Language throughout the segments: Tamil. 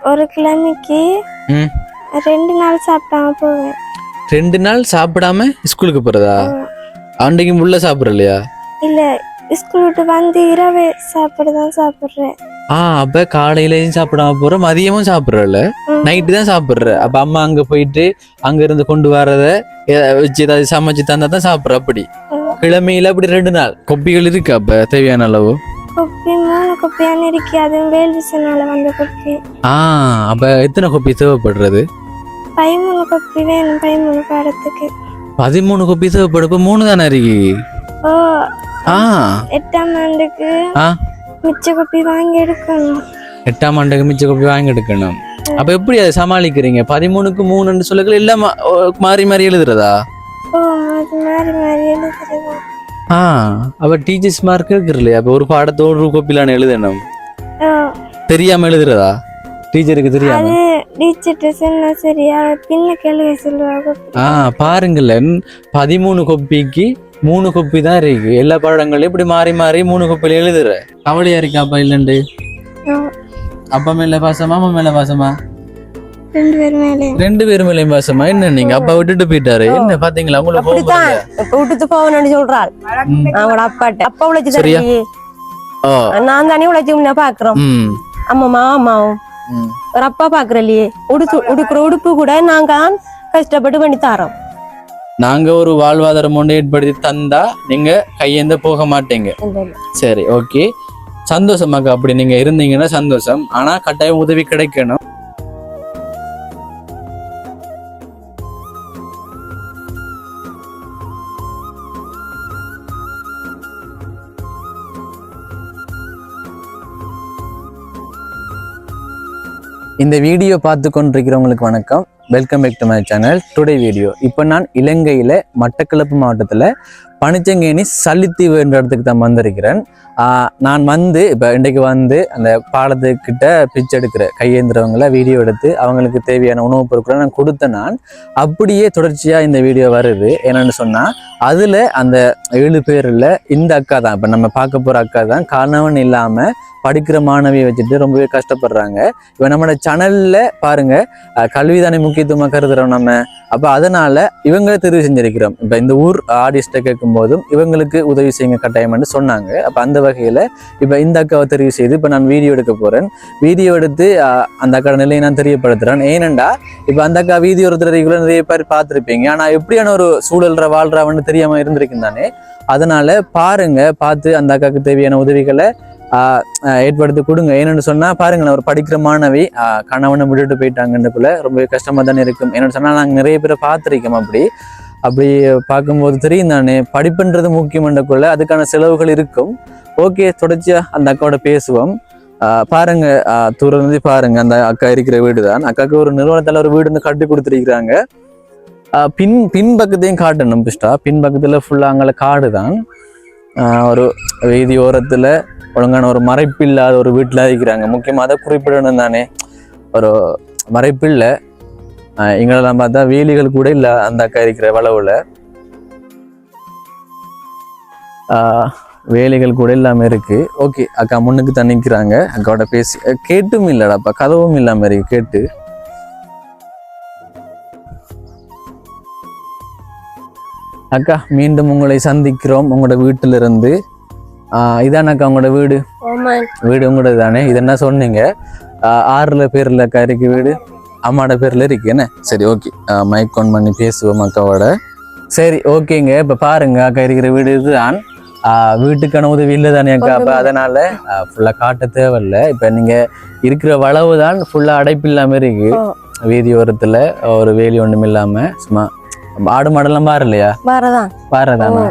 ஒரு கிழமைக்கு 2 நாள் சாப்பிடாம போவேன். 2 நாள் சாப்பிடாம ஸ்கூலுக்கு போறதா? அன்றைக்கு உள்ள சாப்பிடுற இல்லையா? இல்ல, ஸ்கூல் விட்டு வந்து இரவே சாப்பிடுதான் சாப்பிடுறேன். அப்ப காலையிலயும் சாப்பிடாம போற, மதியமும் சாப்பிடுறல, நைட்டு தான் சாப்பிடுற. அப்ப அம்மா அங்க போயிட்டு அங்க இருந்து கொண்டு வரத வச்சு ஏதாவது சமைச்சு தந்தா தான் சாப்பிடுற. அப்படி கிழமையில அப்படி 2 நாள் கொப்பிகள் இருக்கு. அப்ப தேவையான அளவு கொப்பி 3 கொப்பியான இருக்கு. அதுவும் வேல்விசனால வந்த கொப்பி. அப்ப எத்தனை கொப்பி தேவைப்படுறது? 13 கொப்பி வேணும் 13 பாடத்துக்கு. 13 கொப்பி தேவைப்படுப்ப 3 தானே இருக்கு. 8ஆம் ஆண்டுக்கு மிச்ச கொப்பி வாங்கி எடுக்கணும். 8ஆம் ஆண்டுக்கு மிச்ச கொப்பி வாங்கி எடுக்கணும். அப்ப எப்படி அதை சமாளிக்கிறீங்க? 13க்கு 3 சொல்லல, எல்லாம் மாறி மாறி எழுதுறதா? அது மாறி மாறி எழுதுறதா? அப்ப டீச்சர்ஸ் மார்க் இருக்கு இல்லையா? அப்ப ஒரு பாடத்தோடு ஒரு கோப்பிலான எழுதணும். தெரியாம எழுதுறதா? டீச்சருக்கு தெரியாம? டீச்சர்ட்ட சொன்னா சரியா பின்ன கேளுங்க சொல்லுவாங்க. பாருங்களேன், 13 கொப்பிக்கு 3 கொப்பி தான் இருக்கு. எல்லா பாடங்களையும் இப்படி மாறி மாறி 3 கொப்பில எழுதுற. கவலையா இருக்கு அப்பா இல்லண்டு? அப்பா மேல பாசமா அம்மா மேல பாசமா? 2 பேர் மேலயும் பாசமா? என்ன நீங்க அப்பா விட்டுட்டு போயிட்டாரு, என்ன பாத்தீங்களா? உங்களுக்கு விட்டுட்டு போவன்னு சொல்றாள் அவங்களோட அப்பாட்ட. அப்பா உழைச்சு சரியா, நான் தானே உழைச்சு பாக்குறோம். அம்மாவும் ஒரு அப்பா பாக்குறலையே. உடுக்குற உடுப்பு கூட நாங்க கஷ்டப்பட்டு பண்ணி தரோம். நாங்க ஒரு வாழ்வாதாரம் ஒன்று ஏற்படுத்தி தந்தா நீங்க கையேந்த போக மாட்டீங்க. சரி, ஓகே, சந்தோஷமாக்கா. அப்படி நீங்க இருந்தீங்கன்னா சந்தோஷம். ஆனா கட்டாயம் உதவி கிடைக்கணும். இந்த வீடியோ பார்த்து கொண்டிருக்கிறவங்களுக்கு வணக்கம். Welcome back to my channel. Today video இப்போ நான் இலங்கையில மட்டக்களப்பு மாவட்டத்துல பனிச்சங்கேணி சல்லித்தீவு என்ற இடத்துக்கு தான் வந்திருக்கிறேன். நான் இப்போ இன்றைக்கு அந்த பாலத்துக்கிட்ட பிச்சை எடுக்கிற கையேந்திரவங்களை வீடியோ எடுத்து அவங்களுக்கு தேவையான உணவுப் பொருட்களை நான் கொடுத்தேன். நான் அப்படியே தொடர்ச்சியாக இந்த வீடியோ வருது. என்னன்னு சொன்னால் அதில் அந்த 7 பேரில் இந்த அக்கா தான், இப்போ நம்ம பார்க்க போகிற அக்கா தான் கணவன் இல்லாமல் படிக்கிற மாணவியை வச்சுட்டு ரொம்பவே கஷ்டப்படுறாங்க. இப்போ நம்மளோட சேனலில் பாருங்க, கல்விதானே முக்கியத்துவமாக கருதுகிறோம் நம்ம. அப்போ அதனால இவங்களை தெரிவு செஞ்சிருக்கிறோம். இப்போ இந்த ஊர் ஆடியன்ஸ்ட்டை கேட்கும் போதும் இவங்களுக்கு உதவி செய்யுங்க கட்டாயம்னு சொன்னாங்க. அப்போ அந்த வகையில் இப்போ இந்த அக்காவை தெரிவு செய்து இப்போ நான் வீடியோ எடுக்க போகிறேன். வீடியோ எடுத்து அந்த அக்கா நிலையை நான் தெரியப்படுத்துகிறேன். ஏனெண்டா இப்போ அந்த அக்கா வீடியோ ஒருத்தர் நிறைய பேர் பார்த்துருப்பீங்க. ஆனால் எப்படியான ஒரு சூழல்ற வாழ்றான்னு தெரியாமல் இருந்திருக்கும் தானே. அதனால பாருங்க, பார்த்து அந்த அக்காவுக்கு தேவையான உதவிகளை ஏற்படுத்தி கொடுங்க. என்னன்னு சொன்னா பாருங்களேன், ஒரு படிக்கிற மாணவி கணவனை விட்டுட்டு போயிட்டாங்கன்றக்குள்ள ரொம்பவே கஷ்டமா தானே இருக்கும். என்னன்னு சொன்னா நாங்கள் நிறைய பேரை பார்த்துருக்கோம். அப்படி பார்க்கும்போது தெரியும் தானே, படிப்புன்றது முக்கியமன்றக்குள்ள அதுக்கான செலவுகள் இருக்கும். ஓகே, தொடர்ச்சியா அந்த அக்காவோட பேசுவோம். பாருங்க, தூரம் பாருங்க, அந்த அக்கா இருக்கிற வீடு தான். அக்காவுக்கு ஒரு நிறுவனத்தால ஒரு வீடு வந்து கட்டி கொடுத்துருக்கிறாங்க. பின் பக்கத்தையும் காட்டணும் பிஸ்டா. பின் பக்கத்துல ஃபுல்லா அங்கே காடு தான். ஒரு வீதி ஓரத்துல ஒழுங்கான ஒரு மறைப்பில்லாத ஒரு வீட்டில் இருக்கிறாங்க. முக்கியமாக அதை குறிப்பிடணும் தானே. ஒரு மறைப்பில்லை. எங்களெல்லாம் பார்த்தா வேலிகள் கூட இல்லை அந்த அக்கா இருக்கிற வளவுல. வேலிகள் கூட இல்லாமல் இருக்கு. ஓகே, அக்கா முன்னுக்கு தான் நிற்கிறாங்க. அக்காவோட பேசி கேட்டும் இல்லடாப்பா, கதவும் இல்லாமல் இருக்கு கேட்டு. அக்கா, மீண்டும் உங்களை சந்திக்கிறோம் உங்களோட வீட்டிலிருந்து. இதானக்கா உங்களோட வீடு? வீடு உங்களோட தானே? இது என்ன சொன்னீங்க? 6 பேர்ல அக்கா இருக்கு வீடு, அம்மாவோட பேர்ல இருக்கு என்ன? சரி, ஓகே, மைக் ஆன் பண்ணி பேசுவோம் அக்காவோட. சரி, ஓகேங்க. இப்ப பாருங்க, அக்கா இருக்கிற வீடு இதுதான். வீட்டுக்கான உதவி இல்லை தானே அக்கா. அப்ப அதனால ஃபுல்லா காட்ட தேவையில்லை. இப்ப நீங்க இருக்கிற வளவு தான் ஃபுல்லா அடைப்பு இல்லாம இருக்கு. வீதி ஓரத்துல ஒரு வேலி ஒண்ணும் இல்லாம சும்மா ஆடு மாடெல்லாம் பாரு இல்லையா? பாருதானா?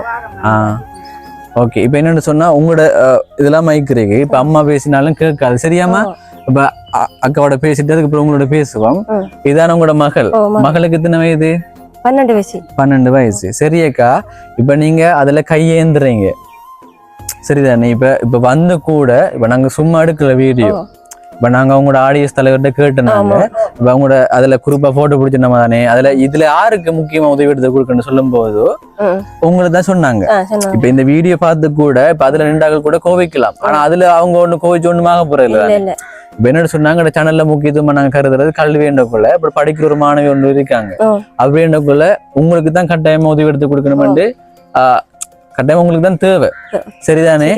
ஓகே, இப்போ என்னன்னு சொன்னா உங்களோட இதெல்லாம் மைக் இருக்கு. இப்ப அம்மா பேசினாலும் கேட்காது, சரியாமா? இப்ப அக்காவோட பேசிட்டு அதுக்கப்புறம் உங்களோட பேசுவோம். இதான உங்களோட மகளுக்கு எத்தனை வயது? 12 வயசு. சரியக்கா, இப்ப நீங்க அதுல கையேந்துறீங்க, சரிதானே? இப்ப வந்து கூட இப்ப நாங்க சும்மா எடுக்கல வீடியோ. இப்ப நாங்க அவங்களோட ஆடியன்ஸ் தலைவர்கிட்ட கேட்டுனாங்க. இப்ப அவங்களோட அதுல குரூப்பா போட்டோ பிடிச்சிருந்தோம் தானே. இதுல யாருக்கு முக்கியமா உதவி எடுத்து கொடுக்கணும்னு சொல்லும் போது உங்களுக்கு தான் சொன்னாங்க. இப்ப இந்த வீடியோ பார்த்து கூட இப்ப அதுல 2 கூட கோவிக்கலாம். ஆனா அதுல அவங்க ஒண்ணு கோவிச்சு ஒண்ணுமாக போறது இல்லை. இப்ப என்ன சொன்னாங்க சேனல்ல முக்கியத்துவமா நாங்க கருதுறது கல்வி என்றக்குள்ள இப்ப படிக்கிற ஒரு மாணவி ஒன்று இருக்காங்க அப்படின்றக்குள்ள உங்களுக்கு தான் கட்டாயமா உதவி எடுத்து கொடுக்கணும்னு கட்டாயம் உங்களுக்கு தான் தேவை சரிதானே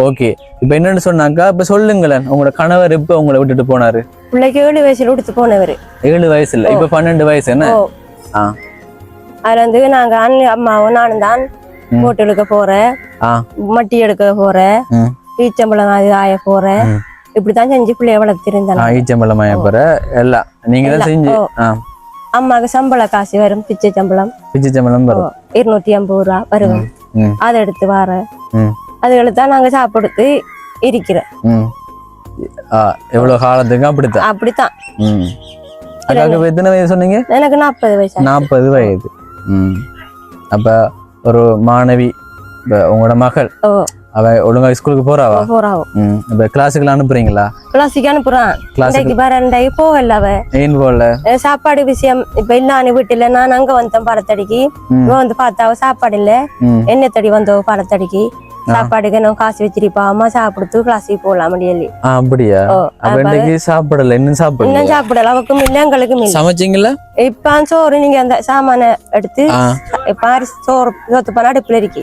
ஓகே இப்ப என்னன்னு சொன்னாக்கா இப்ப சொல்லுங்களேன் உங்களோட கணவர் இப்ப உங்களை விட்டுட்டு போனாரு பிள்ளைக்கு 7 வயசுல விட்டு போனவர் 7 வயசு இல்ல இப்ப 12 வயசு என்ன அதுல வந்து நாங்க அம்மாவும் நானும் தான் போட்டு எடுக்க போறேன் மட்டி எடுக்க போறேன் ஈச்சம்பளம் அது ஆய போறேன் இப்படித்தான் செஞ்சு பிள்ளைய வளர்த்திருந்தேன் ஈச்சம்பளம் ஆய போற எல்லாம் நீங்க தான் செஞ்சு அம்மாவுக்கு சம்பள காசு வரும் பிச்சை சம்பளம் வரும் 250 ரூபா வரும் அதை எடுத்து வர அதுகளுக்கு நாங்க சாப்பிடுத்து இருக்கிறேன் எவ்வளவு காலத்துக்கு அப்படித்தான் எத்தனை வயசு சொன்னீங்க எனக்கு 40 வயசு 40 வயது அப்ப ஒரு மாணவி உங்களோட மகள் அவ ஒழுங்கா ஸ்கூலுக்கு போறாவா இப்ப கிளாஸுக்கு அனுப்புறீங்களா கிளாஸுக்கு அனுப்புறான் போகல அவ ஏன் போகல சாப்பாடு விஷயம் இப்ப இல்லான்னு வீட்டுல நான் அங்க வந்தேன் பாலத்தடிக்கு வந்து பார்த்தா சாப்பாடு இல்ல என்ன தடி வந்தோம் பாலத்தடிக்கு சாப்பாடுக்கு நான் காசு வச்சிருப்பா அம்மா சாப்பிடுத்து கிளாஸுக்கு போகலாம் முடியல அப்படியா சாப்பிடல இன்னும் சாப்பிடல அவக்கும் இல்ல எங்களுக்கும் இல்ல சமைச்சீங்களா இப்ப சோறு நீங்க அந்த சாமான எடுத்து இப்ப சோறு சொத்துப்பான அடுப்புல இருக்கு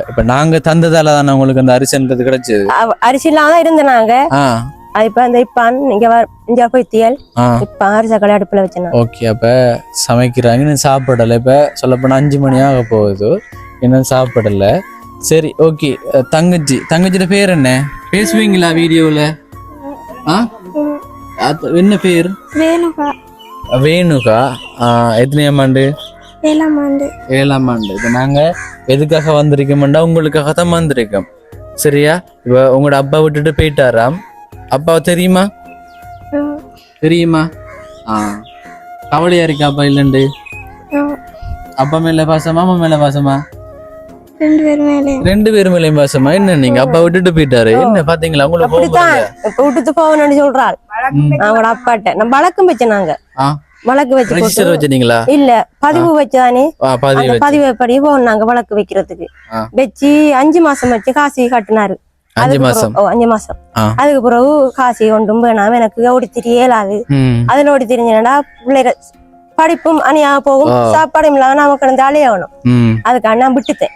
இப்ப நாங்க தந்ததால தானே உங்களுக்கு அந்த அரிசின்றது கிடைச்சது அரிசி இல்லாம இருந்தேன் நாங்க இப்ப அந்த இப்பான் நீங்க போய்த்தியல் இப்ப அரிசி கடை அடுப்புல வச்சேன் ஓகே அப்ப சமைக்கிறாங்க இன்னும் சாப்பிடல இப்ப சொல்லப்போனா 5 மணி ஆக போகுது இன்னும் சாப்பிடல சரி ஓகே தங்கச்சியோட பேர் என்ன பேசுவீங்களா வீடியோல என்ன பேர் வேணுகா எத்தனையாம் ஆண்டு 7ஆம் ஆண்டு இப்ப நாங்க எதுக்காக வந்திருக்கோம்டா உங்களுக்காக தான் வந்திருக்கோம் சரியா இப்ப உங்களோட அப்பா விட்டுட்டு போயிட்டாராம் அப்பாவை தெரியுமா கவலையா இருக்கா அப்பா இல்லண்டு அப்பா மேல பாசமா அம்மா மேல பாசமா 2 பேர் மேலயும் பாசமா என்ன நீங்க அப்பா விட்டுட்டு போயிட்டாரு என்ன பாத்தீங்களா உங்களுக்கு விட்டுட்டு போகணும்னு சொல்றாள் அவங்களோட அப்பாட்ட நம்ம வழக்கம் வச்ச நாங்க வழக்கு வச்சு இல்ல பதிவு வச்சுதானே பதிவு படி போனாங்க வழக்கு வைக்கிறதுக்கு வச்சு 5 மாசம் வச்சு காசி கட்டினாரு 5 மாசம் அதுக்கு பிறகு காசி கொண்டும் வேணாம் எனக்கு ஓடி திரிய இயலாது அதுல ஓடி திரிஞ்சா பிள்ளைங்க படிப்பும் அணியா போகும் சாப்பாடும் இல்லாம நாம கிடந்து அலையணும் அதுக்காக நான் விட்டுட்டேன்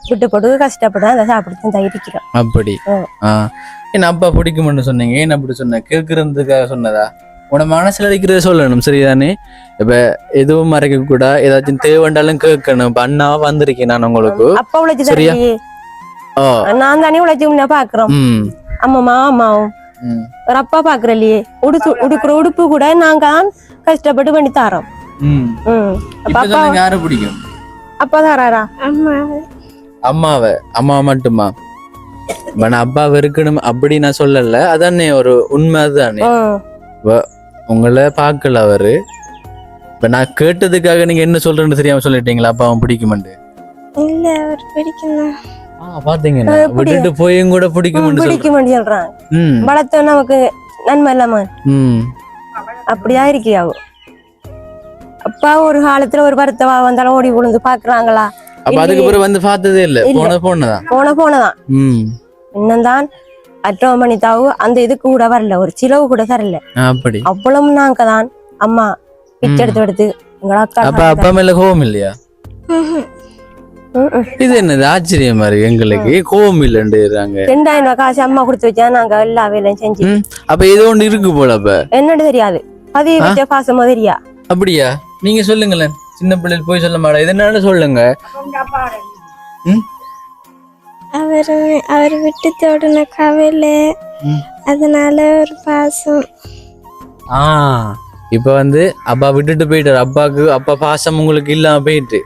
விட்டு போட்டு கஷ்டப்பட்டு அதை சாப்பிட்டு இருக்கிறோம் அப்படி என்ன அப்பா பிடிக்கும்னு சொன்னீங்க ஏன் அப்படி சொன்ன கேட்கறதுக்காக சொன்னதா உன மனசுல இருக்கிறத சொல்லணும் சரிதானே இப்ப எதுவும் மறைக்க கூட ஏதாச்சும் தேவைண்டாலும் கேட்கணும் இப்ப அண்ணாவா வந்திருக்கேன் நான் உங்களுக்கு அப்பா உழைச்சு சரியா நான் தானே உழைச்சு பாக்குறோம் அம்மாவும் ஒரு அப்பா பாக்குறேன் இல்லையே உடுக்குற உடுப்பு கூட நாங்க கஷ்டப்பட்டு பண்ணி தாரோம் யாரு பிடிக்கும் அப்பா தாராரா அம்மாவை மட்டுமா அப்பா இருக்கணும் அப்படி நான் சொல்லல அதானே ஒரு உண்மை அதுதானே உங்களை பாக்கல அவரு இப்ப நான் கேட்டதுக்காக நீங்க என்ன சொல்றேன்னு தெரியாம சொல்லிட்டீங்களா அப்பா அவன் பிடிக்குமெண்டு இல்ல அவர் பிடிக்கும் பாத்தீங்கன்னா விட்டுட்டு போயும் கூட பிடிக்குமெண்டு சொல்றான் வளர்த்த நமக்கு நன்மை இல்லாம அப்படியா இருக்கியாவோ அப்பா ஒரு காலத்துல ஒரு வருத்தவா வந்தாலும் ஓடி விழுந்து பாக்குறாங்களா அப்ப அதுக்கு பிறகு வந்து பார்த்ததே இல்ல போனதான் இன்னும்தான் அட்டோம் பண்ணித்தாவு அந்த இது கூட வரல ஒரு சிலவு கூட தரல அப்படி அவ்வளவு நாங்க தான் அம்மா பிச்சை எடுத்து அப்பா மேல கோவம் இல்லையா இது என்னது ஆச்சரியமா இருக்கு எங்களுக்கு கோவம் இல்லைன்றாங்க 2000 ரூபாய் காசு அம்மா கொடுத்து வச்சா நாங்க எல்லா வேலையும் செஞ்சு அப்ப ஏதோ ஒண்ணு இருக்கு போல அப்ப என்னன்னு தெரியாது பதிவு வச்ச பாசமா தெரியா அப்படியா நீங்க சொல்லுங்களேன் சின்ன பிள்ளைகள் போய் சொல்ல மாட்டா இதனால சொல்லுங்க அவர் விட்டு தோடுன கவலை அதனால ஒரு பாசம் இப்ப வந்து அப்பா விட்டுட்டு போயிட்டாரு அப்பா பாசம் உங்களுக்கு இல்லாம போயிட்டு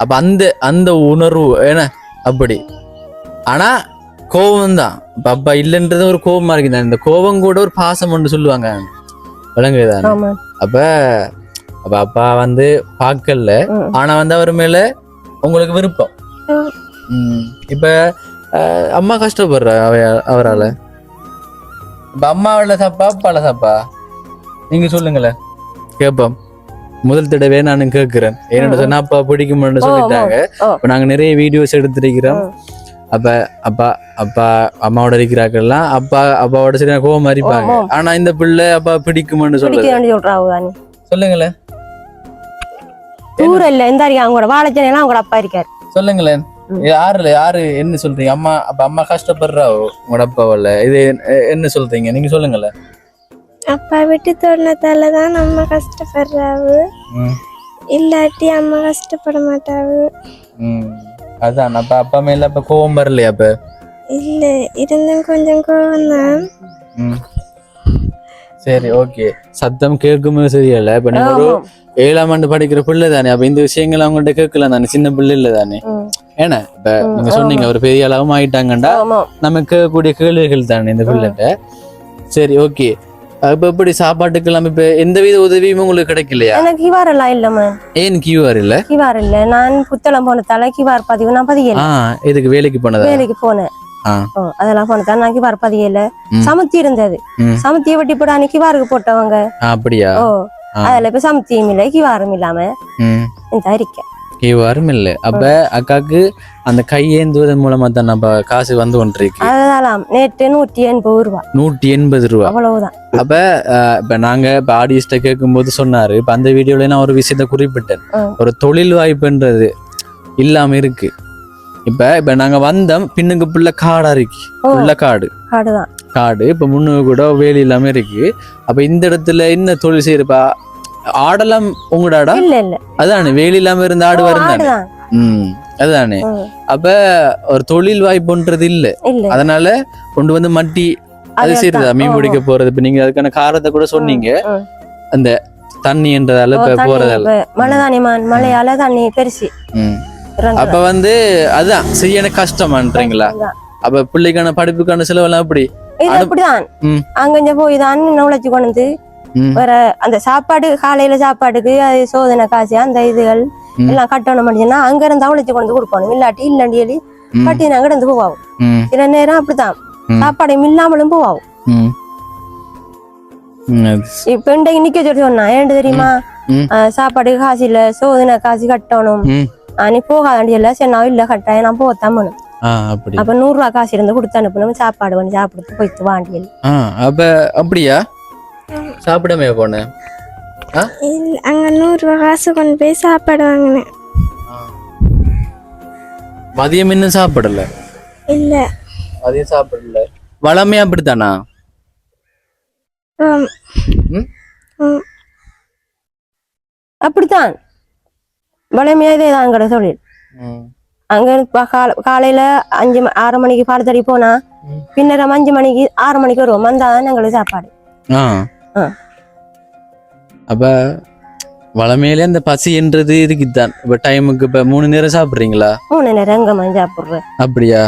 அப்ப அந்த உணர்வு ஏன்னா அப்படி ஆனா கோபம் தான் இப்ப அப்பா இல்லைன்றது ஒரு கோபமா இருக்குதான் இந்த கோபம் கூட ஒரு பாசம் ஒன்று சொல்லுவாங்க விளங்குதான் அப்ப அப்பா வந்து பார்க்கல ஆனா வந்து அவர் மேல உங்களுக்கு விருப்பம் இப்ப அம்மா கஷ்டப்படுற அவரால இப்ப அம்மாவோட தப்பா அப்பால தப்பா நீங்க சொல்லுங்களேன் கேப்போம் முதல் தடவை நானும் கேட்கிறேன் என்னோட சொன்னா அப்பா பிடிக்கும்னு சொல்லிட்டாங்க இப்ப நாங்க நிறைய வீடியோஸ் எடுத்திருக்கிறோம் அப்ப அப்பா அப்பா அம்மாவோட இருக்கிறாக்கெல்லாம் அப்பாவோட சரியான கோவம் மாறிப்பாங்க. ஆனா இந்த பிள்ளை அப்பா பிடிக்கும்னு சொல்றாங்க. சொல்லுங்களேன். தூரம் இல்ல இந்த அவங்களோட வாழைச்சனையெல்லாம் அவங்களோட அப்பா இருக்காரு. சொல்லுங்களேன். யாரு என்ன சொல்றீங்க? அம்மா கஷ்டப்படுறாவோ உங்களோட அப்பாவில்ல, இது என்ன சொல்றீங்க? நீங்க சொல்லுங்களேன். அப்பா விட்டு தோணத்தாலதான் நம்ம கஷ்டப்படுறாவு, இல்லாட்டி அம்மா கஷ்டப்பட மாட்டாவு. அதான் அப்பா மேல அப்ப கோவம் வரலையா? அப்ப இல்ல, இருந்தும் கொஞ்சம் கோவம் தான். சரி, ஓகே. சத்தம் கேட்குமே சரியில்ல. இப்ப நீங்க ஒரு 7ஆம் ஆண்டு படிக்கிற பிள்ளை தானே, அப்ப இந்த விஷயங்கள் அவங்கள்ட்ட கேட்கலாம் தானே, சின்ன பிள்ளை இல்ல தானே. ஏன்னா இப்ப நீங்க சொன்னீங்க ஒரு பெரிய அளவும் ஆயிட்டாங்கண்டா நம்ம கேட்கக்கூடிய கேள்விகள் தானே இந்த பிள்ளைகிட்ட. சரி, ஓகே. இப்ப எப்படி சாப்பாட்டுக்கெல்லாம் இப்ப எந்த வித உதவியும் உங்களுக்கு கிடைக்கலையா? எனக்கு கியூஆர் எல்லாம் இல்லம்மா. ஏன் கியூஆர் இல்ல? கியூஆர் இல்ல. நான் புத்தளம் போனதால கியூஆர் பதிவு நான் பதியல. இதுக்கு வேலைக்கு போனதா? வேலைக்கு போனேன். அதெல்லாம் போனதா நான் கியூஆர் பதியல. சமத்தி இருந்தது. சமத்தியை வெட்டி போட அன்னைக்கு கியூஆருக்கு போட்டவங்க. அப்படியா? அதுல இப்ப சமத்தியும் இல்ல, கியூஆரும் இல்லாம இந்த அறிக்கை கியூஆரும் இல்ல. அப்ப அக்காக்கு அந்த கையேந்துவதன் மூலமா தான் நம்ம காசு வந்து கொண்டிருக்கு. அதெல்லாம் நேற்று 180 ரூபா. 180 ரூபா, அவ்வளவுதான். அப்ப இப்ப நாங்க இப்ப ஆடியன்ஸ்ட கேட்கும் போது சொன்னாரு, இப்ப அந்த வீடியோல நான் ஒரு விஷயத்த குறிப்பிட்டேன். ஒரு தொழில் வாய்ப்புன்றது இல்லாம இருக்கு. இப்ப நாங்க வந்தோம், பின்னுக்கு புள்ள காடா இருக்கு, புள்ள காடு. இப்ப முன்னுக்கு கூட வேலி இல்லாம இருக்கு. அப்ப இந்த இடத்துல என்ன தொழில் செய்யறப்பா? ஆடெல்லாம் உங்களோட ஆடா? இல்ல இல்ல, அதானே வேலி இல்லாம இருந்த ஆடு வருந்தானே. அதுதானே. அப்ப ஒரு தொழில் வாய்ப்புன்றது இல்ல. அதனால கொண்டு வந்து மட்டி அது செய்யறதா மீன் பிடிக்க போறது. இப்ப நீங்க அதுக்கான காரணத்தை கூட சொன்னீங்க, அந்த தண்ணி என்றதால இப்ப போறதால மழையால தண்ணி பெருசு. அப்ப வந்து அதான் சரியான கஷ்டமான்றீங்களா? அப்ப பிள்ளைக்கான படிப்புக்கான செலவெல்லாம் எப்படி? அப்படிதான் அங்க போய் தான் உழைச்சு கொண்டு வந்து வேற அந்த சாப்பாடு, காலையில சாப்பாடுக்கு அது சோதனை காசு அந்த இதுகள் எல்லாம் கட்டணும் அப்படின்னா அங்க இருந்தா உழைச்சு கொண்டு கொடுக்கணும். இல்லாட்டி இல்லண்டி கட்டி நாங்க இருந்து போவாகும். சில நேரம் அப்படித்தான் சாப்பாடு இல்லாமலும் போவாகும். இப்ப இன்றைக்கு நிக்க சொல்லி சொன்னா ஏன் தெரியுமா? சாப்பாடு காசு இல்ல, சோதனை காசு கட்டணும், நீ போகாதாண்டி இல்ல. சரி நான் இல்ல கட்டாயம் நான் போத்தாமணும். அப்ப 100 ரூபா காசு இருந்து கொடுத்து அனுப்பணும். சாப்பாடு வந்து சாப்பிடுறது போயிட்டு வாண்டியல். அப்ப அப்படியா? சாப்பிடாம போனேன். அங்க 100 ரூபா காசு கொண்டு போய் சாப்பாடு வாங்கினேன். மதியம் இன்னும் சாப்பிடல? இல்ல, மதியம் சாப்பிடல. வளமையா அப்படித்தானா? அப்படித்தான் வளமையா இதேதான் கடை தொழில். அங்க காலையில 6 மணிக்கு பால் தடி போனா பின்னர் 5 மணிக்கு 6 மணிக்கு வருவோம். வந்தாதான் எங்களுக்கு சாப்பாடு. அப்ப வளமையிலே அந்த பசி என்றது இதுக்குதான். இப்ப டைமுக்கு இப்ப 3 நேரம் சாப்பிடுறீங்களா? 3 நேரம் எங்கம்மா சாப்பிடுறேன். அப்படியா?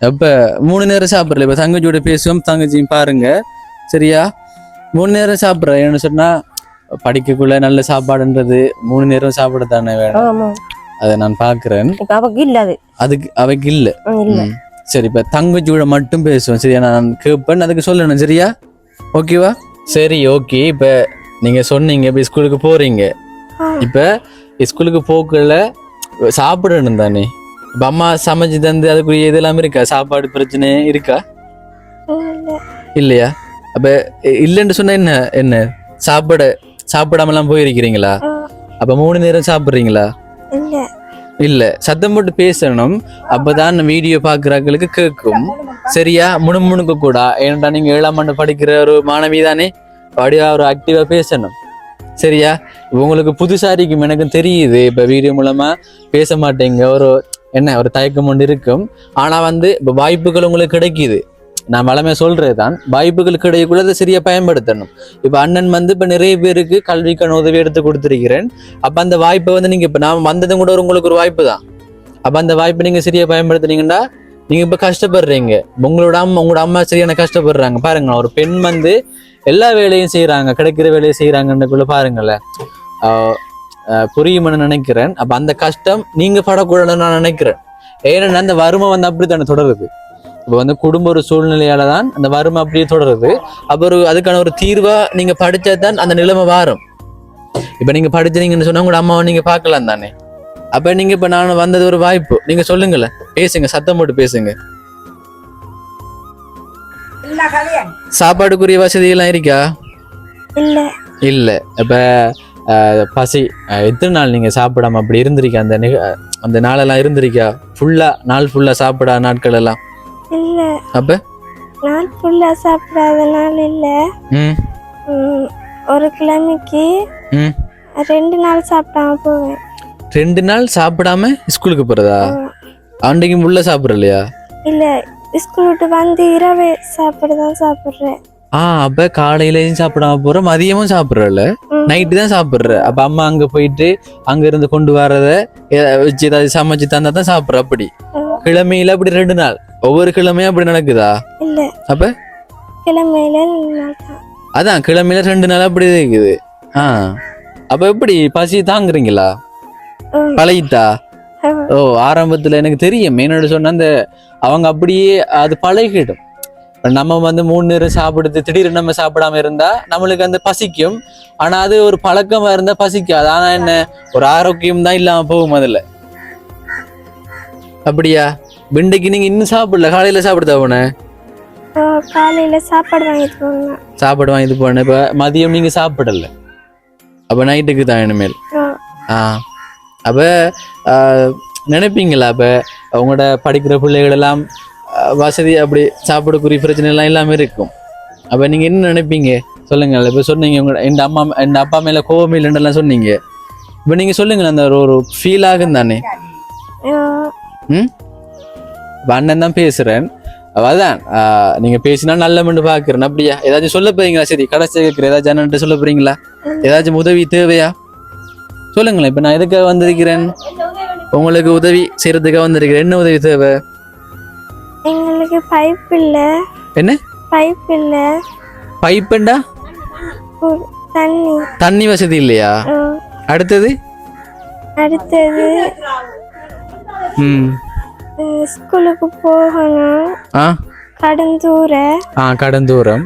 அப்ப 3 நேரம் சாப்பிடல. இப்ப தங்கச்சியோட பேசுவோம், தங்கச்சியும் பாருங்க சரியா? 3 நேரம் சாப்பிடுறேன். என்ன சொன்னா படிக்கக்குள்ள நல்ல சாப்பாடுன்றது 3 நேரம் சாப்பிட தானே வேணும். அதை நான் பாக்குறேன். அதுக்கு அவைக்கு இல்ல. சரி, இப்ப தங்கச்சியோட மட்டும் பேசுவோம் சரியா? நான் கேட்பேன், அதுக்கு சொல்லணும் சரியா? ஓகேவா? சரி, ஓகே. இப்ப நீங்க சொன்னீங்க இப்ப ஸ்கூலுக்கு போறீங்க. இப்ப ஸ்கூலுக்கு போக்குல சாப்பிடணும் தானே. இப்ப அம்மா சமைச்சு தந்து அதுக்குரிய இதெல்லாம் இருக்கா? சாப்பாடு பிரச்சனை இருக்கா? இல்லையா? அப்ப இல்லைன்னு சொன்னா என்ன சாப்பிடாம எல்லாம் போயிருக்கிறீங்களா? அப்ப 3 நேரம் சாப்பிடுறீங்களா? இல்ல, சத்தம் போட்டு பேசணும். அப்பதான் வீடியோ பாக்குறாங்களுக்கு கேட்கும் சரியா? முணுமுணுக்க கூட. ஏன்டா நீங்க 7ஆம் ஆண்டு படிக்கிற ஒரு மாணவி தானே, அப்படியா ஒரு ஆக்டிவா பேசணும் சரியா? உங்களுக்கு புதுசா இருக்கும், எனக்கு தெரியுது. இப்ப வீடியோ மூலமா பேச மாட்டேங்க, ஒரு தயக்கம் ஒன்று இருக்கும். ஆனா இப்ப வாய்ப்புகள் உங்களுக்கு கிடைக்குது. நான் வளமையா சொல்றதுதான், வாய்ப்புகள் கிடைக்கக்குள்ள சரியா பயன்படுத்தணும். இப்ப அண்ணன் இப்ப நிறைய பேருக்கு கல்விக்கான உதவி எடுத்து கொடுத்திருக்கிறேன். அப்ப அந்த வாய்ப்பை நீங்க இப்ப நான் வந்ததும் கூட உங்களுக்கு ஒரு வாய்ப்பு தான். அப்ப அந்த வாய்ப்பை நீங்க சரியா பயன்படுத்துனீங்கன்னா நீங்க இப்ப கஷ்டப்படுறீங்க. உங்களோட அம்மா சரியான கஷ்டப்படுறாங்க பாருங்க. ஒரு பெண் எல்லா வேலையும் செய்யறாங்க, கிடைக்கிற வேலையை செய்யறாங்கன்றக்குள்ள பாருங்களேன். புரியும்னு நினைக்கிறேன். அப்ப அந்த கஷ்டம் நீங்க படக்கூடாதுன்னு நான் நினைக்கிறேன். ஏன்னா அந்த வறுமை அப்படித்தானே தொடருது. இப்ப குடும்ப ஒரு சூழ்நிலையால தான் அந்த வறுமை அப்படியே தொடருது. அப்ப அதுக்கான ஒரு தீர்வா நீங்க படிச்சாதான் அந்த நிலைமை வாரும். இப்ப நீங்க படிச்சீங்கன்னு சொன்னா உங்களோட அம்மாவை நீங்க பார்க்கலாம் தானே. அப்ப நீங்க இப்ப நான் வந்தது ஒரு வாய்ப்பு. நீங்க சொல்லுங்களேன், பேசுங்க, சத்தம் போட்டு பேசுங்க. சாப்பாடுக்குரிய வசதியெல்லாம் இருக்கா? இல்ல இல்லை. இப்போ பசி எத்தனை நாள் நீங்கள் சாப்பிடாம அப்படி இருந்திருக்கா? அந்த நாளெல்லாம் இருந்திருக்கா? நாள் ஃபுல்லாக சாப்பிடாத நாட்கள் எல்லாம்? இல்ல அப்போ நான் ஃபுல்லா சாப்பிடாத நாள் இல்ல. ம் ஒரு கிழமைக்கு ம் 2 நாள் சாப்பிடாம போவேன். 2 நாள் சாப்பிடாம ஸ்கூலுக்கு போகிறதா? அன்றைக்கு முள்ள சாப்பிட்றலையா? இல்ல ஸ்கூல் விட்டு வந்து இரவே சாப்பிடுறேன். அப்ப காலையிலயும் சாப்பிடாம போற, மதியமும் சாப்பிட்றல, நைட்டு தான் சாப்பிட்ற. அப்ப அம்மா அங்க போயிட்டு அங்க இருந்து கொண்டு வர்றத வச்சு ஏதாவது சமைச்சு தந்தா தான் சாப்பிட்ற. அப்படி கிழமையில அப்படி 2 நாள், ஒவ்வொரு கிழமையும் அப்படி நடக்குதா? இல்ல அப்ப கிழமையில 2 நாள் தான். அதான் கிழமையில 2 நாள் அப்படி இருக்குது. அப்ப எப்படி பசி தாங்குறீங்களா? பழகிட்டா? ஓ, ஆரம்பத்துல எனக்கு தெரியும். என்னோட சொன்ன அந்த அவங்க அப்படியே அது பழகிடும். நம்ம வந்து 3 நேரம் சாப்பிடுறது திடீர்னு நம்ம சாப்பிடாம இருந்தா நம்மளுக்கு அந்த பசிக்கும். ஆனா அது ஒரு பழக்கமா இருந்தா பசிக்காது. ஆனா என்ன, ஒரு ஆரோக்கியம் தான் இல்லாம போகும் அதுல. அப்படியா? வெண்டைக்கு நீங்க இன்னும் சாப்பிடல? காலையில சாப்பிடுதா போன? காலையில சாப்பாடு வாங்கிட்டு போனேன். இப்ப மதியம் நீங்க சாப்பிடல, அப்ப நைட்டுக்கு தான் இனிமேல். அப்ப நினைப்பீங்களா அப்ப அவங்களோட படிக்கிற பிள்ளைகள் எல்லாம் வசதி அப்படி சாப்பிடக்கூடிய பிரச்சனை எல்லாம் இல்லாம இருக்கும்? அப்ப நீங்க என்ன நினைப்பீங்க சொல்லுங்க. இப்ப சொன்னீங்க என் அப்பா மேல கோவம் இல்லைன்னு சொன்னீங்க. இப்ப நீங்க சொல்லுங்களேன், அந்த ஒரு ஃபீல் ஆகும் தானே? அண்ணன் தான் பேசுறேன். அதான் நீங்க பேசினா நல்ல மண்டு பாக்குறேன். அப்படியா? ஏதாச்சும் சொல்ல போறீங்களா? சரி, கடைசி கேட்கிறேன். ஏதாச்சும் அண்ணன் சொல்ல போறீங்களா? ஏதாச்சும் உதவி தேவையா? சொல்லுங்களேன். இப்ப நான் எதுக்காக வந்திருக்கிறேன்? உங்களுக்கு உதவி செய்யறதுக்காக வந்திருக்கிறேன். என்ன உதவி தேவை? எங்களுக்கு பைப் இல்ல. என்ன பைப் இல்ல? பைப்புண்டா தண்ணி வசதி இல்லையா? அடுத்தது ஸ்கூலுக்கு போகணும், கடந்தூரம்.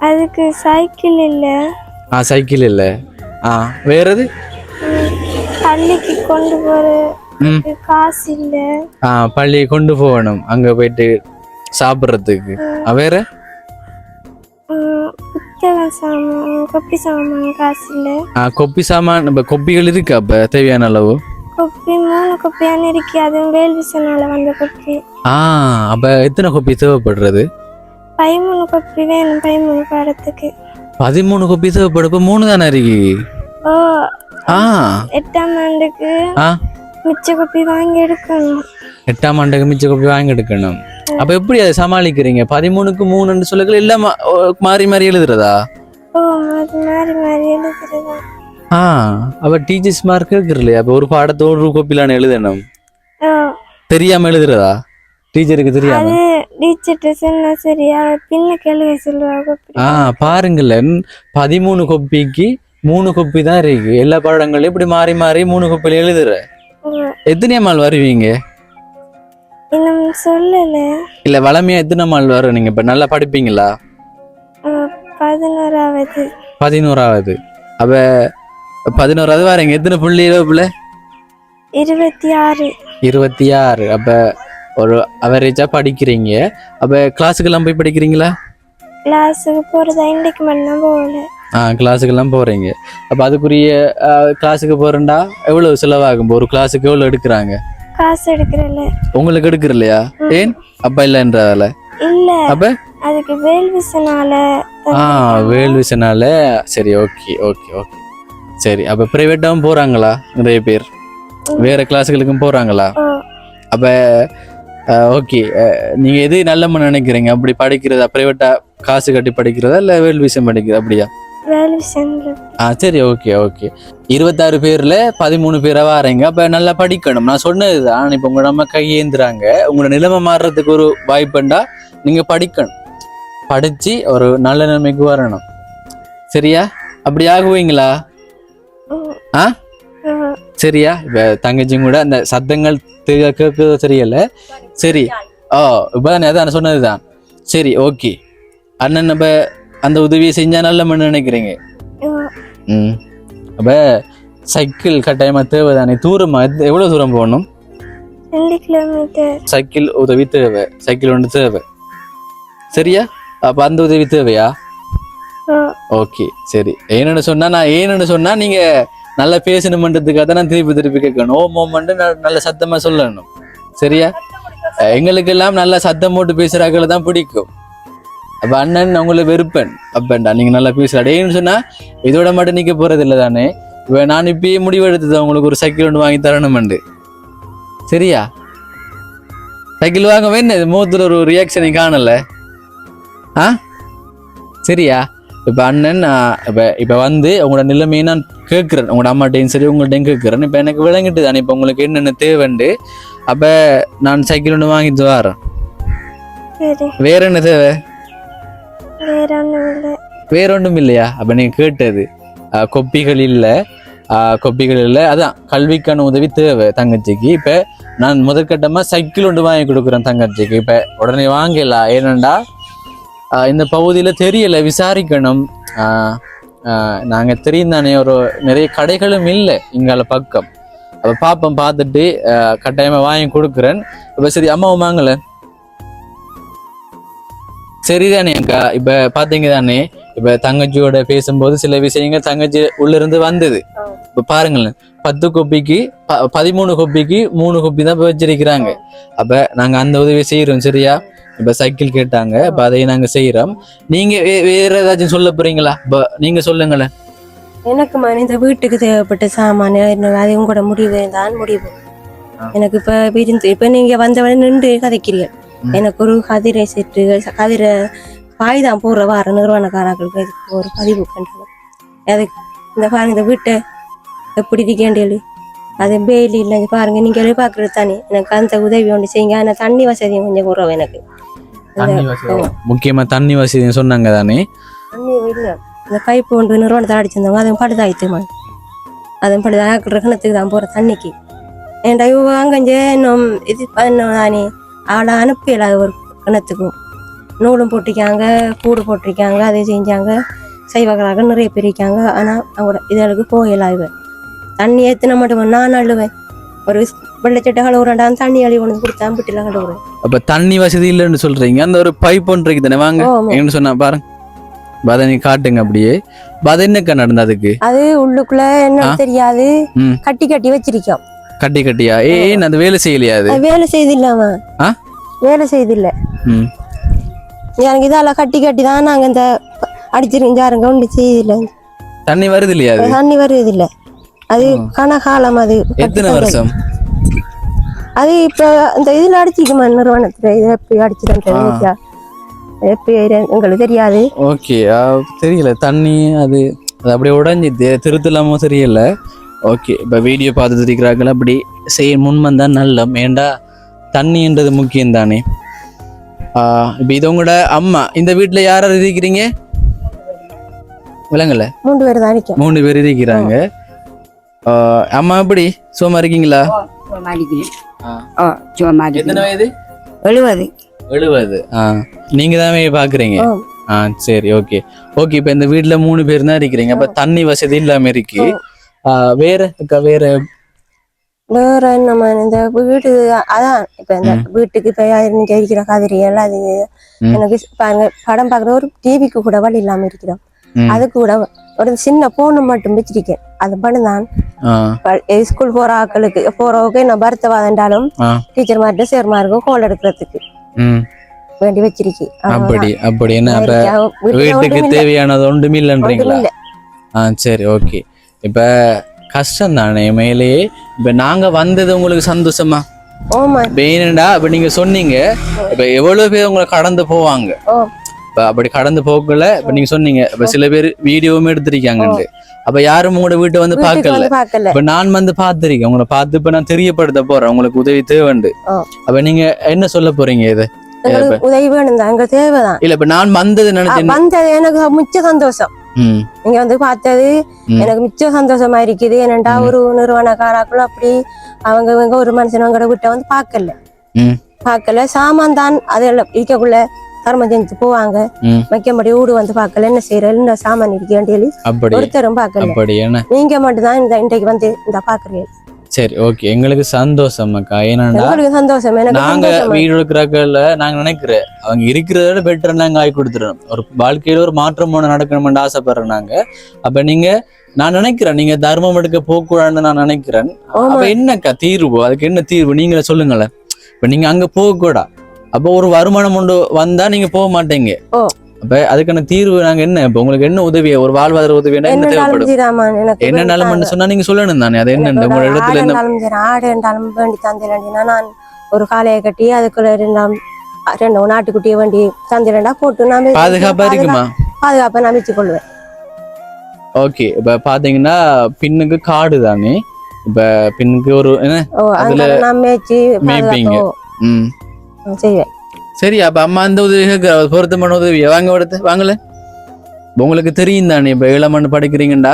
அதுக்கு சைக்கிள் இல்ல. சைக்கிள் இல்ல. வேறது? பள்ளிக்கு கொண்டு போற காசு இல்ல. பள்ளியை கொண்டு போகணும், அங்க போயிட்டு சாப்பிடுறதுக்கு. வேற? புத்தகம் சாமான், கொப்பி சாமான் காசு இல்ல. கொப்பி சாமான், நம்ம கொப்பிகள் இருக்கு அப்ப தேவையான அளவு? கொப்பி 3 கொப்பியான இருக்கு. அதுவும் வேல் விசனால வந்த கொப்பி. அப்ப எத்தனை கொப்பி தேவைப்படுறது? 13 கொப்பி வேணும். 13 பாடத்துக்கு 13 கொப்பி தேவைப்படுது. 3 தானே இருக்கு. 8ஆம் ஆண்டுக்கு மிச்ச கொப்பி வாங்கி எடுக்கணும். 8ஆம் ஆண்டுக்கு மிச்ச கொப்பி வாங்கி எடுக்கணும். அப்ப எப்படி அதை சமாளிக்கிறீங்க? 13க்கு 3 சொல்லல, எல்லாம் மாறி மாறி எழுதுறதா? மாறி மாறி எழுதுறதா? அப்ப டீச்சர்ஸ் மார்க் இருக்கு இல்லையா? அப்ப ஒரு பாடத்தை ஒரு கொப்பிலான எழுதணும். தெரியாம எழுதுறதா? டீச்சருக்கு தெரியாம? டீச்சர்ட்ட சொன்னா சரியா பின்ன கேள்வி சொல்லுவாங்க. பாருங்களேன், 13 கொப்பிக்கு 3 கொப்பி தான் இருக்கு. எல்லா பாடங்களையும் இப்படி மாறி மாறி 3 கொப்பில எழுதுற. எத்தனை நாள் வருவீங்க? இன்னும் சொல்லல. இல்ல, வளமையா எத்தனை நாள் வரும்? நீங்க இப்ப நல்லா படிப்பீங்களா? 11வது. 11வது. அப்ப 11வது வரீங்க. எத்தனை புள்ளி பிள்ளை? 26. 26. அப்ப ஒரு அவரேஜா படிக்கிறீங்க. அப்ப கிளாஸுக்கெல்லாம் போய் படிக்கிறீங்களா? கிளாஸுக்கு போறதா? இன்னைக்கு மட்டும் போகல. கிளாஸுக்கெல்லாம் போறீங்க. அப்ப அதுக்குரிய கிளாஸுக்கு போறேன்டா எவ்வளவு செலவாகும்? ஒரு கிளாஸுக்கு எவ்வளவு எடுக்கிறாங்க? காசு எடுக்கிறல்ல. உங்களுக்கு எடுக்கிற இல்லையா? ஏன் அப்ப இல்லன்றதால? இல்ல, அப்ப அதுக்கு வேல்விசனால. வேல்விசனால. சரி, ஓகே ஓகே ஓகே. சரி, அப்ப பிரைவேட்டாவும் போறாங்களா நிறைய பேர்? வேற கிளாஸுகளுக்கும் போறாங்களா? அப்ப ஓகே, நீங்க எது நல்ல நினைக்கிறீங்க? அப்படி படிக்கிறதா, பிரைவேட்டா காசு கட்டி படிக்கிறதா, இல்ல வேல்விசம் படிக்கிறதா? அப்படியா? சரி, ஓகே ஓகே. 26 பேர்ல 13 பேரா வாரீங்க. அப்ப நல்லா படிக்கணும். நான் சொன்னதுதான். இப்ப உங்க நம்ம கையேந்துறாங்க, உங்களோட நிலைமை மாறுறதுக்கு ஒரு வாய்ப்புண்டா நீங்க படிக்கணும். படிச்சு ஒரு நல்ல நிலைமைக்கு வரணும். சரியா? அப்படி ஆகுவீங்களா? சரியா? இப்ப தங்கச்சியும் கூட அந்த சத்தங்கள் கேட்க தெரியல. சரி, இப்பதான் அதான் சொன்னதுதான். சரி, ஓகே. அண்ணன் நம்ம அந்த உதவியை செஞ்சா நல்ல நினைக்கிறீங்க. அப்ப சைக்கிள் கட்டாயமா தேவைதானே? தூரமா? எவ்வளவு தூரம் போகணும்? 2 கிலோமீட்டர். சைக்கிள் உதவி தேவை. சைக்கிள் ஒன்று தேவை. சரியா? அப்ப அந்த உதவி தேவையா? ஓ, ஓகே சரி. ஏன்னு சொன்னா நீங்க நல்லா பேசணுமன்றதுக்காக தான் நான் திருப்பி கேட்கணும். ஓமோமன்ட்டு நல்ல சத்தமா சொல்லணும். சரியா? எங்களுக்கு எல்லாம் நல்லா சத்தம் போட்டு பேசுறாக்களை தான் பிடிக்கும். அப்ப அண்ணன் உங்களை வெறுப்பேன் அப்பண்டா நீங்க நல்லா பேசுறாடேன்னு சொன்னா இதோட மட்டும் நிக்க போறது இல்லை தானே. இப்ப நான் இப்பயே முடிவு எடுத்தது உங்களுக்கு ஒரு சைக்கிள் ஒன்று வாங்கி தரணுமெண்டு. சரியா? சைக்கிள் வாங்க வேணும். முகத்துல ஒரு ரியாக்ஷனை காணல. சரியா? இப்ப அண்ணன் இப்ப வந்து உங்களோட நிலைமையை நான் கேட்கிறேன். உங்களோட அம்மாட்டையும் சரி உங்கள்கிட்டையும் கேட்கிறேன். இப்ப எனக்கு விளங்கிட்டு தானே இப்ப உங்களுக்கு என்னென்ன தேவைண்டு. அப்ப நான் சைக்கிள் ஒன்று வாங்கிட்டு வரேன். சரி. வேற என்ன தேவை? வேற ஒன்றும் இல்லையா? அப்ப நீங்க கேட்டது கொப்பிகள் இல்லை. அதான் கல்விக்கான உதவி தேவை தங்கச்சிக்கு. இப்ப நான் முதற்கட்டமா சைக்கிள் ஒன்று வாங்கி கொடுக்குறேன் தங்கச்சிக்கு. இப்ப உடனே வாங்கலாம். ஏனண்டா இந்த பகுதியில தெரியல, விசாரிக்கணும். நாங்க தெரியும் தானே, ஒரு நிறைய கடைகளும் இல்லை இங்கால பக்கம். அப்ப பாப்போம், பார்த்துட்டு கட்டாயமா வாங்கி கொடுக்குறேன். இப்ப சரி அம்மாவும் வாங்கல. சரிதானே அக்கா? இப்ப பாத்தீங்க தானே, இப்ப தங்கச்சியோட பேசும்போது சில விஷயங்கள் தங்கச்சி உள்ள இருந்து வந்தது. இப்ப பாருங்களேன், 10 கொப்பிக்கு 13 கொப்பிக்கு 3 கொப்பி தான் வச்சிருக்கிறாங்க. அப்ப நாங்க அந்த உதவி செய்யறோம். சரியா? இப்ப சைக்கிள் கேட்டாங்க, இப்ப அதையும் நாங்க செய்யறோம். நீங்க வேற ஏதாச்சும் சொல்ல போறீங்களா? நீங்க சொல்லுங்களேன். எனக்கு இந்த வீட்டுக்கு தேவைப்பட்ட சாமான அது உங்களோட முடிவு தான் முடிவு. எனக்கு இப்ப நீங்க வந்தவரை நின்று கதைக்கிறீர்கள். எனக்கு ஒரு கதிரை செட்டு கதிரை பாய்தான் போற வார நிறுவனக்காரர்களுக்கு இதுக்கு ஒரு பதிவு பண்றது. அதுக்கு இந்த பாருங்க, இந்த வீட்டை எப்படி இருக்கேன் அது பெயில் இல்லை பாருங்க, நீங்களே பாக்குறது தானே. எனக்கு அந்த உதவி ஒன்று செய்யுங்க. ஆனா தண்ணி வசதியும் கொஞ்சம் குறவு எனக்கு. முக்கியமா தண்ணி வசதி சொன்னாங்க தானே. தண்ணி இல்லை, இந்த பைப்பு ஒன்று நிறுவனத்தை அடிச்சிருந்தவங்க அதுவும் படுதாயித்துமா. அதுவும் படுதாக்கிற கிணத்துக்கு தான் போற தண்ணிக்கு. ஏன்டா இவ அங்கஞ்சே இன்னும் இது தானே அவளை அனுப்பியல. அது ஒரு கிணத்துக்கும் நூலும் போட்டிருக்காங்க, கூடு போட்டிருக்காங்க, அதை செஞ்சாங்க, செய்வகராக நிறைய பேர் இருக்காங்க. ஆனால் அவங்களோட இதற்கு போகலாம். இவன் தண்ணி ஏற்றின மட்டும் நான் அழுவேன். ஒரு வெள்ளச்சட்டை கழுவுறேன், தண்ணி அழி கொண்டு கொடுத்தா பிட்டில கழுவுறேன். அப்ப தண்ணி வசதி இல்லைன்னு சொல்றீங்க. அந்த ஒரு பைப் ஒன்று தானே வாங்க என்ன சொன்னா பாருங்க. பத நீ காட்டுங்க அப்படியே. பத என்னக்கா நடந்ததுக்கு? அது உள்ளுக்குள்ள என்ன தெரியாது, கட்டி கட்டி வச்சிருக்கோம். கட்டியா? ஏன் அது வேலை செய்யலையா? அது வேலை செய்தில்லாம வேலை செய்தில்ல. எனக்கு இதால கட்டி தான் நாங்க இந்த அடிச்சிருந்தாருங்க ஒன்று செய்தில்ல. தண்ணி வருது இல்லையா? தண்ணி வருது இல்ல. அது கனகாலம். அது எத்தனை வருஷம்? அது இப்ப இந்த இதுல அடிச்சிக்குமா நிறுவனத்துல இதை எப்படி அடிச்சுதான் எப்படி எங்களுக்கு தெரியாது. ஓகே, தெரியல. தண்ணி அது அப்படியே உடஞ்சிது, திருத்தலாமோ தெரியல. ஓகே, இப்போ வீடியோ பார்த்துட்டு இருக்கிறாங்களா? அப்படி செய்ய முன்வந்தான் நல்ல. ஏண்டா தண்ணின்றது முக்கியம் தானே. இப்போ இது உங்களோட அம்மா. இந்த வீட்டில் யார் இருக்கிறீங்க? விலங்கல 3 பேர் தான் இருக்கோம். 3 பேர் இருக்கிறாங்க. அம்மா எப்படி சும்மா இருக்கீங்களா? எத்தனை வயது? 70. நீங்க தான் பாக்குறீங்க. சரி, ஓகே. இப்போ இந்த வீட்டுல 3 பேர் தான் இருக்கிறீங்க. அப்ப தண்ணி வசதி இல்லாம இருக்கு. வேற நம்ம இந்த வீடு அதான் இப்ப இந்த வீட்டுக்கு இப்ப நீங்க இருக்கிற கதிரியல் அது எனக்கு பாருங்க, படம் பாக்குற ஒரு டிவிக்கு கூட வழி இல்லாம இருக்கிறோம். அதுக்கு கூட ஒரு சின்ன போன் மட்டும் வச்சிருக்கேன். அது பண்ணுதான் ஸ்கூல் போற ஆக்களுக்கு போறவங்க என்ன பருத்தவாதண்டாலும் டீச்சர் மாதிரி சேர்மாருக்கும் கோல் எடுக்கிறதுக்கு வேண்டி வச்சிருக்கேன். அப்படி என்ன வீட்டுக்கு தேவையானது ஒன்றுமே இல்லைன்றீங்களா? சரி, ஓகே. இப்ப கஷ்டம் தானே மேலேயே. இப்ப நாங்க வந்தது உங்களுக்கு சந்தோஷமா? வேணுண்டா இப்ப நீங்க சொன்னீங்க, இப்ப எவ்வளவு பேர் உங்களை கடந்து போவாங்க. இப்ப அப்படி கடந்து போகல. இப்ப நீங்க சொன்னீங்க இப்ப சில பேர் வீடியோவும் எடுத்திருக்காங்க. அப்ப யாரும் உங்களோட வீட்டை வந்து பாக்கல. இப்ப நான் வந்து பாத்திருக்கேன். உங்களை பார்த்து இப்ப நான் தெரியப்படுத்த போறேன். உங்களுக்கு உதவி தேவைண்டு. அப்ப நீங்க என்ன சொல்ல போறீங்க? இது உதவி வேணும் தான், எங்களுக்கு தேவைதான். இல்ல இப்ப நான் வந்தது வந்தது எனக்கு மிச்ச சந்தோஷம். நீங்க வந்து பார்த்தது எனக்கு மிச்ச சந்தோஷமா இருக்குது. ஏனண்டா ஒரு நிறுவனக்காராக்களும் அப்படி அவங்க ஒரு மனுஷனவங்க வீட்டை வந்து பாக்கல சாமான் தான் அதெல்லாம் இருக்கக்குள்ள தர்மம் செஞ்சு போவாங்க. வைக்கபடி வீடு வந்து பாக்கல, என்ன செய்யற என்ன சாமான் இருக்கேன் ஒருத்தரும் பாக்கல. நீங்க மட்டும்தான் இந்த இன்றைக்கு வந்து இந்த பாக்குறீங்க. சரி ஓகே எங்களுக்கு சந்தோஷம் அக்கா. ஏன்னாண்டா உங்களுக்கு சந்தோஷம், எனக்கு நாங்க சந்தோஷம். வீடு இருக்கிறாக்கள்ல நாங்க நினைக்கிறேன் அவங்க இருக்கிறத விட பெட்டர் நாங்க ஆகி கொடுத்துறோம். ஒரு வாழ்க்கையில ஒரு மாற்றம் ஒண்ணு நடக்கணும்னு ஆசைப்படுறோம் நாங்க. அப்ப நீங்க நான் நினைக்கிறேன் நீங்க தர்மம் எடுக்க போகக்கூடாதுன்னு நான் நினைக்கிறேன். அப்ப என்னக்கா தீர்வு, அதுக்கு என்ன தீர்வு நீங்களே சொல்லுங்களேன். இப்ப நீங்க அங்க போகக்கூடா, அப்ப ஒரு வருமானம் கொண்டு வந்தா நீங்க போக மாட்டீங்க. அப்ப அதுக்கான தீர்வு நாங்க என்ன, இப்ப உங்களுக்கு என்ன உதவி, ஒரு வாழ்வாதார உதவி என்ன தேவைப்படும், என்ன நிலைமைன்னு சொன்னா நீங்க சொல்லணும் தானே. அது என்ன உங்களோட இடத்துல என்ன ஆடு என்றாலும் வேண்டி தந்திரண்டினா நான் ஒரு காலையை கட்டி அதுக்குள்ள ரெண்டு நாட்டுக்குட்டியை வேண்டி தந்திரண்டா போட்டு நான் பாதுகாப்பா இருக்குமா? பாதுகாப்பா நான் வச்சு கொள்வேன். ஓகே இப்ப பாத்தீங்கன்னா பின்னுக்கு காடு தானே, இப்ப பின்னுக்கு ஒரு என்ன அதுல நான் மேய்ச்சி மேய்ப்பீங்க. செய்வேன். சரி அப்ப அம்மா அந்த உதவி பொருத்தமான உதவியை வாங்கல. உங்களுக்கு தெரியும் தானே, இப்ப 7ஆம் ஆண்டு படிக்கிறீங்கடா,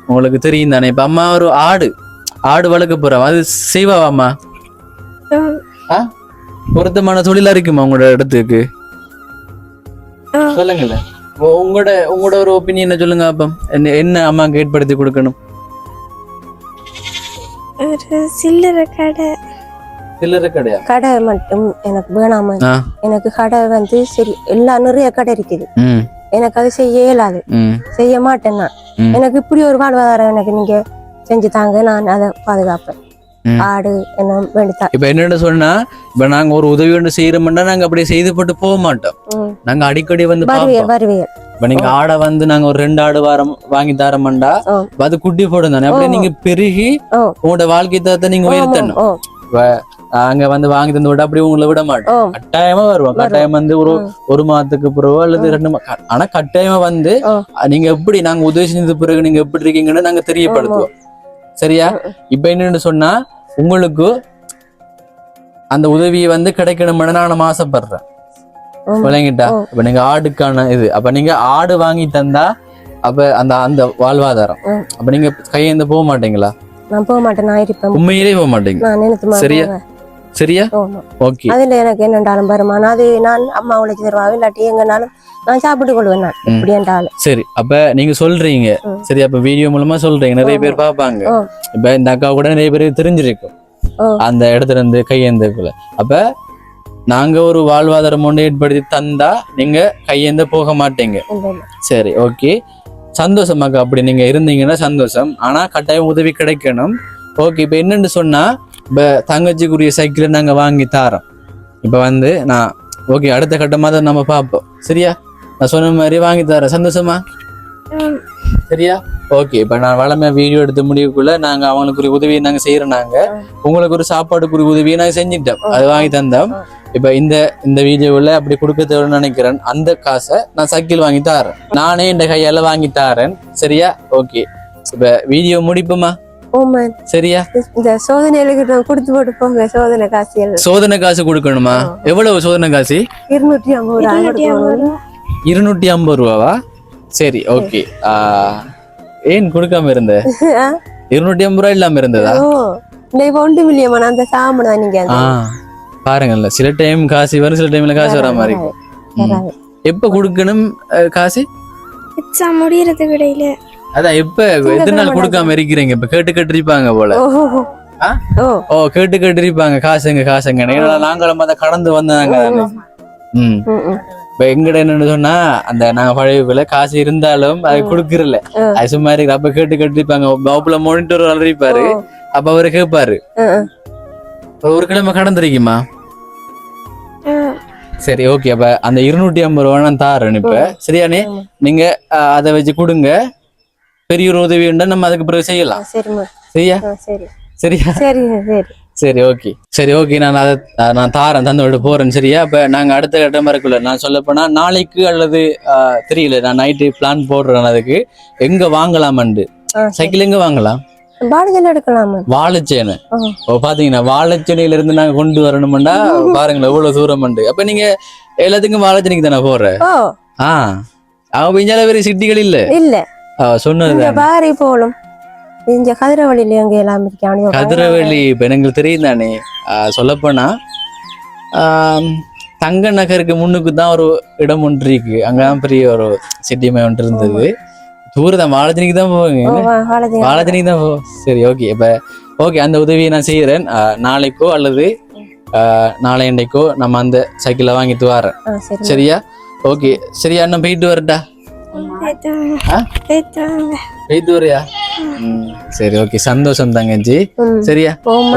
உங்களுக்கு தெரியும் தானே. இப்ப அம்மா ஒரு ஆடு வளர்க்க போறோம், அது செய்வாவா அம்மா? பொருத்தமான தொழிலா இருக்குமா உங்களோட இடத்துக்கு? சொல்லுங்களேன் உங்களோட ஒரு ஒப்பீனியன் சொல்லுங்க. அப்ப என்ன அம்மாக்கு ஏற்படுத்தி கொடுக்கணும்? ஒரு சில்லறை கடை. சில்லறை கடையா? கடை மட்டும் எனக்கு வேணாம. எனக்கு கடை வந்து சரி நிறைய கடை இருக்குது, எனக்கு அது செய்ய இயலாது, செய்ய மாட்டேன் நான். எனக்கு இப்படி ஒரு வாழ்வாதாரம் எனக்கு நீங்க செஞ்சு தாங்க, நான் அதை பாதுகாப்பேன். ஆடு என்ன வேண்டித்தான். இப்ப என்னன்னு சொன்னா, இப்ப நாங்க ஒரு உதவி ஒன்று செய்யறோம்னா நாங்க அப்படியே செய்து போட்டு போக மாட்டோம். நாங்க அடிக்கடி வந்து வருவியல். இப்ப நீங்க ஆடை வந்து நாங்க ஒரு 2 ஆடு வாரம் வாங்கி தரமாண்டா, அது குட்டி போடும் தானே. அப்படியே நீங்க பெருகி உங்களோட வாழ்க்கை தரத்தை நீங்க உயர்த்தணும். அங்க வந்து வாங்கி தந்து விட அப்படி உங்களை விட மாட்டோம். கட்டாயமா வருவோம். கட்டாயம் வந்து ஒரு மாதத்துக்கு பிறகு அல்லது 2 ஆனா கட்டாயமா வந்து நீங்க எப்படி நாங்க உதவி செஞ்சது பிறகு நீங்க எப்படி இருக்கீங்கன்னு நாங்க தெரியப்படுத்துவோம். சரியா? இப்ப என்னன்னு சொன்னா, உங்களுக்கு அந்த உதவியை வந்து கிடைக்கணும்னு நான் ஆசைப்படுறேன். விளங்கிட்டா? இப்ப நீங்க ஆடுக்கான இது, அப்ப நீங்க ஆடு வாங்கி தந்தா அப்ப அந்த வாழ்வாதாரம், அப்ப நீங்க கையேந்து போக மாட்டீங்களா? நான் போக மாட்டேன், நான் இருப்பேன். உண்மையிலே போக மாட்டீங்க. சரியா? சரியா? ஓகே. அதுல எனக்கு என்னண்டாலும் வருமானம், அது நான் அம்மா உழைச்சி தருவா, இல்லாட்டி எங்கனாலும் நான் சாப்பிட்டு கொள்வேன் நான் இப்படி என்றாலும். சரி அப்ப நீங்க சொல்றீங்க, சரி அப்ப வீடியோ மூலமா சொல்றீங்க, நிறைய பேர் பாப்பாங்க. இப்ப இந்த அக்கா கூட நிறைய பேர் தெரிஞ்சிருக்கும் அந்த இடத்துல இருந்து கையேந்தக்குள்ள. அப்ப நாங்க ஒரு வாழ்வாதாரம் ஒன்று ஏற்படுத்தி தந்தா நீங்க கையேந்த போக மாட்டீங்க. சரி ஓகே, சந்தோஷமாக்கா. அப்படி நீங்க இருந்தீங்கன்னா சந்தோஷம். ஆனா கட்டாயம் உதவி கிடைக்கணும். ஓகே இப்ப என்னன்னு சொன்னா, இப்ப தங்கச்சிக்குரிய சைக்கிளை நாங்க வாங்கி தாரோம். இப்ப வந்து நான் ஓகே அடுத்த கட்டமா தான் நம்ம பார்ப்போம். சரியா? நான் சொன்ன மாதிரி வாங்கி தரேன். சந்தோஷமா? சரியா? ஓகே இப்ப நான் வளமையா வீடியோ எடுத்து முடிவுக்குள்ள நாங்க அவங்களுக்குரிய உதவியை நாங்க செய்யறோம். நாங்க உங்களுக்கு ஒரு சாப்பாடுக்குரிய உதவியை நாங்க செஞ்சுட்டோம், அது வாங்கி தந்தோம். இப்ப இந்த வீடியோவில் அப்படி கொடுக்க தேவைன்னு நினைக்கிறேன். அந்த காசை நான் சைக்கிள் வாங்கி தாரேன், நானே இந்த கையால வாங்கி தாரேன். சரியா? ஓகே இப்ப வீடியோ முடிப்போமா? சரியா? இந்த சோதனைகளுக்கு கொடுத்து போட்டு போங்க. சோதனை காசு கொடுக்கணுமா? எவ்வளவு சோதனை காசு? 250 ரூபாவா? சரி ஓகே. ஏன் கொடுக்காம இருந்த? 250 ரூபாய் இல்லாம இருந்ததா? பாருங்கல்ல, சில டைம் காசு வரும், சில டைம்ல காசு வர மாதிரி இருக்கும். எப்ப கொடுக்கணும் காசு? எக்ஸாம் முடியறதுக்கு இடையில. அதான் எப்ப எத்தனை நாள் கொடுக்காம இருக்கிறீங்க? இப்ப கேட்டு இருப்பாங்க போல. கேட்டு இருப்பாங்க, காசுங்க. நாங்களும் அதை கடந்து வந்தாங்க. இப்ப எங்கட என்னன்னு சொன்னா, அந்த நாங்க பழைய காசு இருந்தாலும் அது கொடுக்கறல, அது சும்மா இருக்கு. அப்ப கேட்டு இருப்பாங்க. பாப்புல மானிட்டர் அலறிப்பாரு, அப்ப அவரு கேட்பாரு, ஒரு கிழமை கடந்துருக்குமா? சரி ஓகே. அப்ப அந்த 250 ரூபா நான் தாரேன் இப்ப. சரியானே? நீங்க அதை வச்சு கொடுங்க. பெரிய ஒரு உதவி உண்டா நம்ம அதுக்கு பிறகு செய்யலாம். சரியா? சரியா? சரி ஓகே. சரி ஓகே, நான் தாரேன், தந்து விட்டு போறேன். சரியா? இப்ப நாங்க அடுத்த கட்டமா இருக்குல்ல, நான் சொல்ல போனா நாளைக்கு அல்லது தெரியல, நான் நைட்டு பிளான் போடுறேன். அதுக்கு எங்க வாங்கலாமண்டு சைக்கிள் எங்க வாங்கலாம்? வாழைச்சேனை. பாத்தீங்கன்னா வாழைச்சேனையில இருந்து நாங்க கொண்டு வரணும்டா. பாருங்களேன் எவ்வளவு தூரம் உண்டு. அப்ப நீங்க எல்லாத்துக்கும் வாழைச்சேனைக்கு தானே போற? அவங்க பிஞ்சால வேற சிட்டிகள் இல்ல சொன்னது போலும். கதிரவள்ளி இப்ப எங்களுக்கு தெரியும் தானே. சொல்லப்போனா தங்க நகருக்கு முன்னுக்கு தான் ஒரு இடம் ஒன்று இருக்கு, அங்கதான் பெரிய ஒரு சிட்டிமை ஒன்று இருந்தது. தூரம் தான், வாழைச்சேனைக்கு தான் போவீங்க. வாழைச்சேனைக்கு தான் போவோம். சரி ஓகே. இப்ப ஓகே, அந்த உதவியை நான் செய்யறேன். நாளைக்கோ அல்லது நாளையண்டைக்கோ நம்ம அந்த சைக்கிளை வாங்கிட்டு வரேன். சரியா? ஓகே, சரியா? நான் போயிட்டு வரட்டா? போயிட்டு வரையா? சரி, ஓகே, சந்தோஷம் தங்கச்சி. சரியா?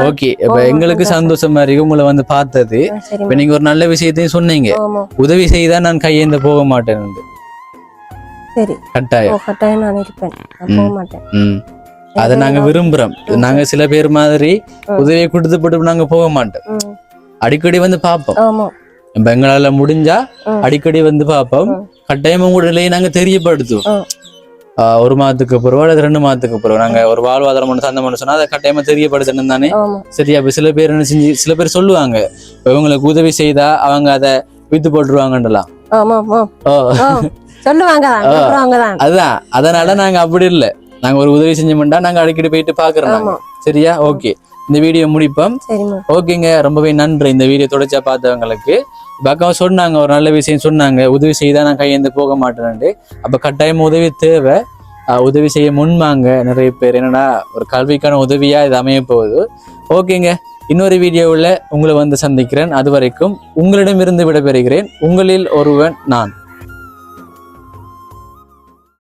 ஓகே, இப்ப எங்களுக்கு சந்தோஷமா இருக்கு உங்களை வந்து பார்த்தது. இப்ப நீங்க ஒரு நல்ல விஷயத்தையும் சொன்னீங்க, உதவி செய்தா நான் கையேந்த போக மாட்டேன். சரி, கட்டாயம் நான் இருப்பேன், போக மாட்டேன். அதை நாங்க விரும்புறோம். நாங்க சில பேர் மாதிரி உதவியை கொடுத்து போட்டு நாங்க போக மாட்டோம். அடிக்கடி வந்து பார்ப்போம். இப்ப எங்களால முடிஞ்சா அடிக்கடி வந்து பார்ப்போம். கட்டாயம் உங்களோட நிலையை நாங்க தெரியப்படுத்துவோம். 1 மாதத்துக்கு பிறகு அல்லது 2 மாதத்துக்கு பிறகு நாங்க ஒரு வாழ்வாதாரம் ஒன்று சந்தம் சொன்னா அதை கட்டாயமா தெரியப்படுத்தணும் தானே. சரியா? இப்ப சில பேர் என்ன செஞ்சு சில பேர் சொல்லுவாங்க, இப்ப இவங்களுக்கு உதவி செய்தா அவங்க அதை வித்து போட்டுருவாங்கலாம். அதுதான். அதனால நாங்க அப்படி இல்லை. நாங்க ஒரு உதவி செஞ்சோம்னா நாங்க அடிக்கடி போயிட்டு பாக்குறோம். சரியா? ஓகே, இந்த வீடியோ முடிப்போம். ஓகேங்க, ரொம்பவே நன்றி இந்த வீடியோ தொடர்ச்சியா பார்த்தவங்களுக்கு. பக்கம் சொன்னாங்க, ஒரு நல்ல விஷயம் சொன்னாங்க, உதவி செய்தா நான் கையேந்து போக மாட்டேன்னு. அப்ப கட்டாயம் உதவி தேவை. உதவி செய்ய முன்வாங்க நிறைய பேர். என்னன்னா ஒரு கல்விக்கான உதவியா இது அமைய போகுது. ஓகேங்க, இன்னொரு வீடியோவில் உங்களை வந்து சந்திக்கிறேன். அது வரைக்கும் உங்களிடமிருந்து விடைபெறுகிறேன். உங்களில் ஒருவன் நான்.